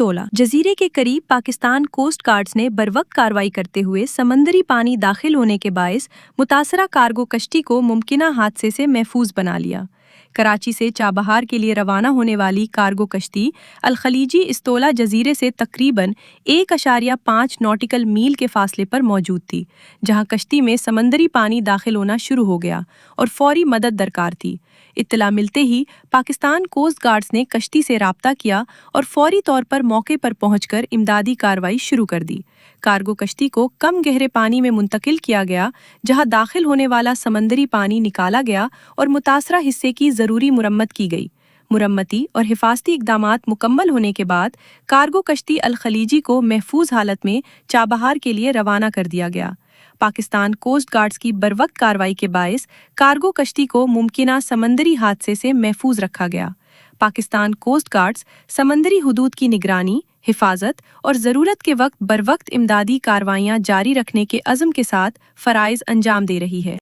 استولا جزیرے کے قریب پاکستان کوسٹ گارڈز نے بروقت کارروائی کرتے ہوئے سمندری پانی داخل ہونے کے باعث متاثرہ کارگو کشتی کو ممکنہ حادثے سے محفوظ بنا لیا۔ کراچی سے چابہار کے لیے روانہ ہونے والی کارگو کشتی الخلیجی استولا جزیرے سے تقریباً 1.5 ناٹیکل میل کے فاصلے پر موجود تھی، جہاں کشتی میں سمندری پانی داخل ہونا شروع ہو گیا اور فوری مدد درکار تھی۔ اطلاع ملتے ہی پاکستان کوسٹ گارڈز نے کشتی سے رابطہ کیا اور فوری طور پر موقع پر پہنچ کر امدادی کارروائی شروع کر دی۔ کارگو کشتی کو کم گہرے پانی میں منتقل کیا گیا، جہاں داخل ہونے والا سمندری پانی نکالا گیا اور متاثرہ حصے کی ضروری مرمت کی گئی۔ مرمتی اور حفاظتی اقدامات مکمل ہونے کے بعد کارگو کشتی الخلیجی کو محفوظ حالت میں چابہار کے لیے روانہ کر دیا گیا۔ پاکستان کوسٹ گارڈز کی بروقت کارروائی کے باعث کارگو کشتی کو ممکنہ سمندری حادثے سے محفوظ رکھا گیا۔ پاکستان کوسٹ گارڈز سمندری حدود کی نگرانی، حفاظت اور ضرورت کے وقت بروقت امدادی کارروائیاں جاری رکھنے کے عزم کے ساتھ فرائض انجام دے رہی ہے۔